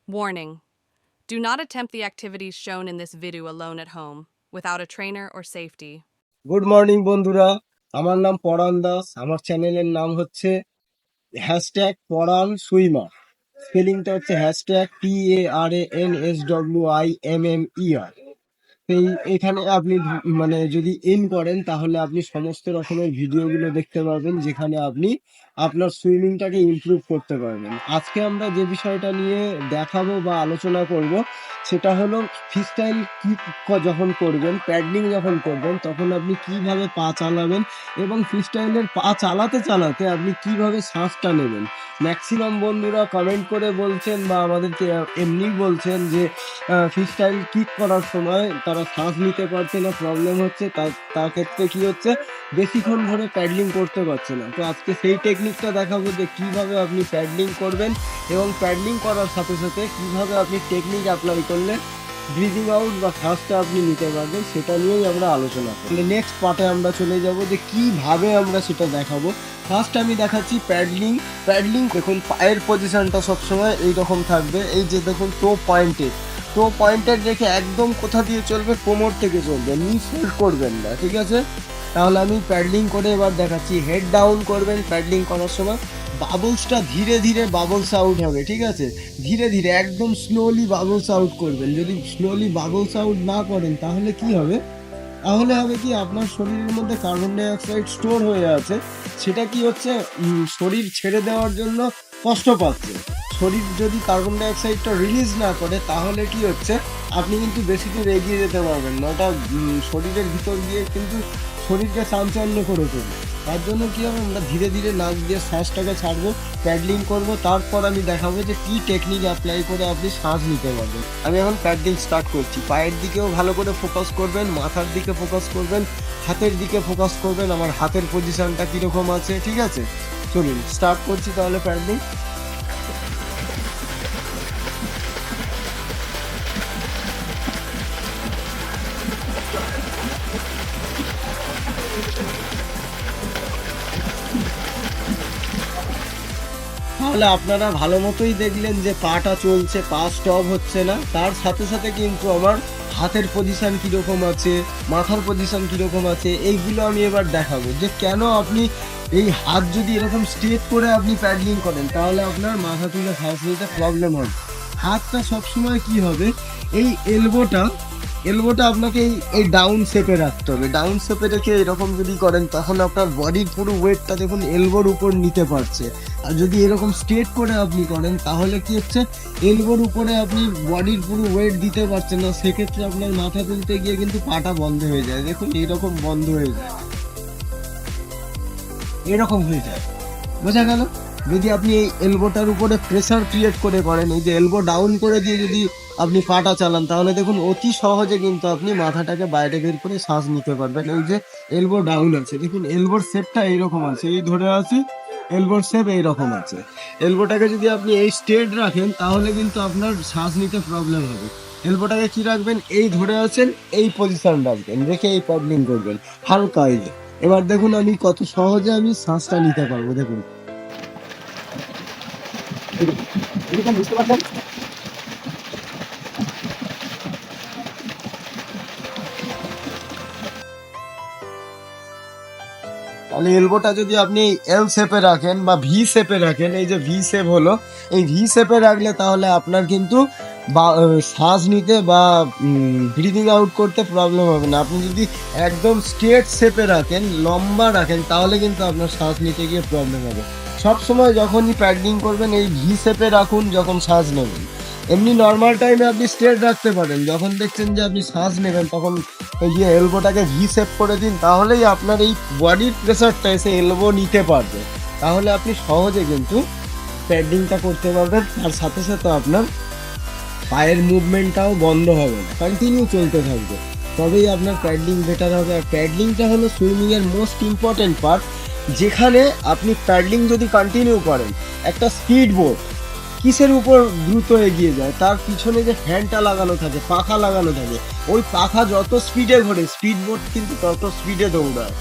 Warning: do not attempt the activities shown in this video alone at home, without a trainer or safety. Good morning বন্ধুরা, আমার নাম পরাণ দাস। আমার চ্যানেলের নাম হচ্ছে হ্যাশট্যাগ পরাণ সুইমার। স্পেলিংটা হচ্ছে হ্যাশট্যাগ PARANSWIMMER। এই এখানে আপনি মানে যদি ইন করেন তাহলে আপনি সমস্ত রকমের ভিডিওগুলো দেখতে পাবেন, যেখানে আপনি আপনার সুইমিংটাকে ইমপ্রুভ করতে পারবেন। আজকে আমরা যে বিষয়টা নিয়ে দেখাবো বা আলোচনা করব সেটা হলো ফ্রিস্টাইল কিক যখন করবেন, প্যাডলিং যখন করবেন, তখন আপনি কিভাবে পা চালাবেন এবং ফ্রিস্টাইলের পা চালাতে চালাতে আপনি কিভাবে শ্বাসটা নেবেন। ম্যাক্সিমাম বন্ধুরা কমেন্ট করে বলছেন বা আমাদেরকে এমনি বলছেন যে ফ্রিস্টাইল কিক করার সময় তারা শ্বাস নিতে পারছে না, প্রবলেম হচ্ছে। তার ক্ষেত্রে কি হচ্ছে, বেশিক্ষণ ধরে প্যাডলিং করতে পারছে না। তো আজকে সেই টেকনিকটা দেখাবো যে কিভাবে আপনি প্যাডলিং করবেন এবং প্যাডলিং করার সাথে সাথে কিভাবে আপনি টেকনিক অ্যাপ্লাই করলে ব্রিদিং আউট বা শ্বাসটা আপনি নিতে পারবেন, সেটা নিয়েই আমরা আলোচনা করি। নেক্সট পার্টে আমরা চলে যাব যে কিভাবে আমরা সেটা দেখাবো। ফার্স্ট আমি দেখাচ্ছি প্যাডলিং। দেখুন, পায়ের পজিশনটা সবসময় এইরকম থাকবে। এই যে দেখুন, টো পয়েন্টেড রেখে একদম কোথা দিয়ে চলবে, কোমর থেকে চলবে, নি ফোল্ড করবেন না, ঠিক আছে? তাহলে আমি প্যাডলিং করে এবার দেখাচ্ছি। হেড ডাউন করবেন প্যাডলিং করার সময়, বাবলসটা ধীরে ধীরে বাবলস আউট হবে, ঠিক আছে? ধীরে ধীরে একদম স্লোলি বাবলস আউট করবেন। যদি স্লোলি বাবলস আউট না করেন তাহলে কি হবে, কি আপনার শরীরের মধ্যে কার্বন ডাই অক্সাইড স্টোর হয়ে আছে, সেটা কি হচ্ছে শরীর ছেড়ে দেওয়ার জন্য কষ্ট পাচ্ছে। শরীর যদি কার্বন ডাই অক্সাইডটা রিলিজ না করে তাহলে কি হচ্ছে, আপনি কিন্তু বেশি দূর এগিয়ে যেতে পারবেন না। ওটা শরীরের ভিতর দিয়ে কিন্তু শরীরকে চাঞ্চল্য করে তুলবে। তার জন্য কী হবে, আমরা ধীরে ধীরে নাক দিয়ে শ্বাসটাকে ছাড়বো, প্যাডলিং করবো। তারপর আমি দেখাবো যে কী টেকনিক অ্যাপ্লাই করে আপনি শ্বাস নিতে পারবেন। আমি এখন প্যাডলিং স্টার্ট করছি। পায়ের দিকেও ভালো করে ফোকাস করবেন, মাথার দিকে ফোকাস করবেন, হাতের দিকে ফোকাস করবেন। আমার হাতের পজিশনটা কীরকম আছে, ঠিক আছে? চলুন স্টার্ট করছি তাহলে প্যাডলিং। তাহলে আপনারা ভালো মতোই দেখলেন যে পাটা চলছে, পা স্টপ হচ্ছে না। তার সাথে সাথে কিন্তু আমার হাতের পজিশন কীরকম আছে, মাথার পজিশন কীরকম আছে, এইগুলো আমি এবার দেখাবো যে কেন আপনি এই হাত যদি এরকম স্ট্রেট করে আপনি প্যাডলিং করেন তাহলে আপনার মাথা তুলে শ্বাস নিতে প্রবলেম হবে। হাতটা সবসময় কি হবে, এই এলবোটা আপনাকে এই ডাউন শেপে রাখতে হবে। ডাউন শেপে রেখে এরকম যদি করেন তখন আপনার বডির পুরো ওয়েটটা দেখুন এলবোর উপর নিতে পারছে। আর যদি এরকম স্ট্রেট করে আপনি করেন তাহলে কি হচ্ছে, এলবোর উপরে আপনি বডির পুরো ওয়েট দিতে পারছেন না। সেক্ষেত্রে আপনার মাথা তুলতে গিয়ে কিন্তু পাটা বন্ধ হয়ে যায়। দেখুন এরকম বন্ধ হয়ে যায়, এরকম হয়ে যায়, বোঝা গেল? যদি আপনি এই এলবোটার উপরে প্রেসার ক্রিয়েট করে করেন, এই যে এলবো ডাউন করে দিয়ে যদি আপনি পাটা চালান, তাহলে দেখুন অতি সহজে কিন্তু আপনি মাথাটাকে বাইরে বের করে শ্বাস নিতে পারবেন। এই যে এলবো ডাউন আছে, দেখুন এলবোর শেপটা এইরকম আছে, এই ধরে আছি, এলবোর শেপ এইরকম আছে। এলবোটাকে যদি আপনি এই স্ট্রেট রাখেন তাহলে কিন্তু আপনার শ্বাস নিতে প্রবলেম হবে। এলবোটাকে কি রাখবেন, এই ধরে আছেন, এই পজিশন রাখবেন, রেখে এই প্যাডলিং করবেন হালকা। এই যে এবার দেখুন আমি কত সহজে আমি শ্বাসটা নিতে পারবো। দেখুন বুঝতে পারছেন? তাহলে এলবোটা যদি আপনি এল শেপে রাখেন বা ভি শেপে রাখেন, এই যে ভি শেপ হলো, এই ভি শেপে রাখলে তাহলে আপনার কিন্তু শ্বাস নিতে বা ব্রিদিং আউট করতে প্রবলেম হবে না। আপনি যদি একদম স্ট্রেট শেপে রাখেন, লম্বা রাখেন, তাহলে কিন্তু আপনার শ্বাস নিতে গিয়ে প্রবলেম হবে। সবসময় যখনই প্যাডলিং করবেন এই ভি শেপে রাখুন যখন শ্বাস নেবেন। এমনি নর্মাল টাইমে আপনি স্ট্রেট রাখতে পারেন, যখন দেখছেন যে আপনি শ্বাস নেবেন তখন এই যে এলবোটাকে ভি শেপ করে দিন, তাহলেই আপনার এই বডির প্রেসারটা এসে এলবো নিতে পারবে। তাহলে আপনি সহজে কিন্তু প্যাডলিংটা করতে পারবেন। আর সাথে সাথে আপনার পায়ের মুভমেন্টটাও বন্ধ হবে না, কন্টিনিউ চলতে থাকবে, তবেই আপনার প্যাডলিং বেটার হবে। আর প্যাডলিংটা হলো সুইমিংয়ের মোস্ট ইম্পর্টেন্ট পার্ট। যেখানে আপনি প্যাডলিং যদি কন্টিনিউ করেন, একটা স্পিড বোট কিসের উপর দ্রুত এগিয়ে যায়, তার পিছনে যে ফ্যানটা লাগানো থাকে, পাখা লাগানো থাকে, ওই পাখা যত স্পিডে ঘোরে স্পিড বোট কিন্তু তত স্পিডে দৌড়ায়।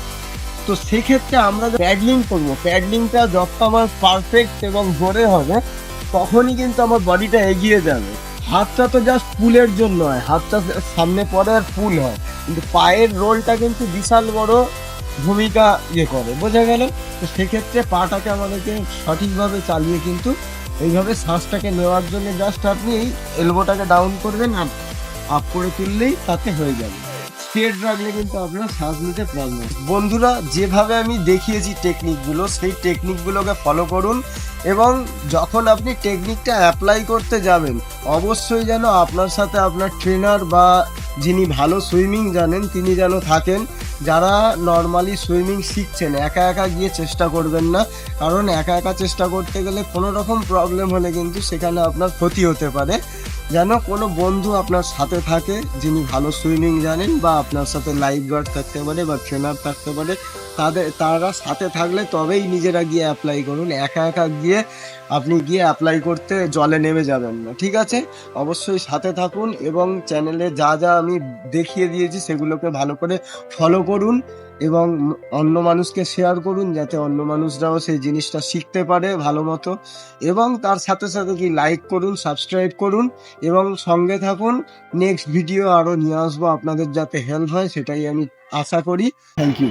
তো সেক্ষেত্রে আমরা প্যাডলিং করবো, প্যাডলিংটা যত আমার পারফেক্ট এবং জোরে হবে তখনই কিন্তু আমার বডিটা এগিয়ে যাবে। হাতটা তো জাস্ট পুলের জন্য হয়, হাতটা সামনে পরে আর পুল হয়, কিন্তু পায়ের রোলটা কিন্তু বিশাল বড় ভূমিকা করে, বোঝা গেল? তো সেক্ষেত্রে পাটাকে আমাদেরকে সঠিকভাবে চালিয়ে কিন্তু এইভাবে শ্বাসটাকে নেওয়ার জন্য জাস্ট আপনি এই এলবোটাকে ডাউন করবেন, আর আপ করে তুললেই তাতে হয়ে যাবে। স্ট্রেট রাখলে কিন্তু আপনার শ্বাস নিতে প্রবলেম। বন্ধুরা, যেভাবে আমি দেখিয়েছি টেকনিকগুলো, সেই টেকনিকগুলোকে ফলো করুন, এবং যখন আপনি টেকনিকটা অ্যাপ্লাই করতে যাবেন অবশ্যই যেন আপনার সাথে আপনার ট্রেনার বা যিনি ভালো সুইমিং জানেন তিনি যেন থাকেন। যারা নর্মালি সুইমিং শিখছেন, একা একা গিয়ে চেষ্টা করবেন না, কারণ একা একা চেষ্টা করতে গেলে কোনো রকম প্রবলেম হলে কিন্তু সেখানে আপনার ক্ষতি হতে পারে। যেন কোনো বন্ধু আপনার সাথে থাকে যিনি ভালো সুইমিং জানেন, বা আপনার সাথে লাইফ গার্ড থাকতে পারে বা ট্রেনার থাকতে পারে, তারা সাথে থাকলে তবেই নিজেরা গিয়ে অ্যাপ্লাই করুন। একা একা গিয়ে আপনি গিয়ে অ্যাপ্লাই করতে জলে নেমে যাবেন না, ঠিক আছে? অবশ্যই সাথে থাকুন, এবং চ্যানেলে যা যা আমি দেখিয়ে দিয়েছি সেগুলোকে ভালো করে ফলো করুন, এবং অন্য মানুষকে শেয়ার করুন যাতে অন্য মানুষরাও সেই জিনিসটা শিখতে পারে ভালো মতো। এবং তার সাথে সাথে কি লাইক করুন, সাবস্ক্রাইব করুন, এবং সঙ্গে থাকুন। নেক্সট ভিডিও আরও নিয়ে আসবো আপনাদের, যাতে হেল্প হয় সেটাই আমি আশা করি। Thank you.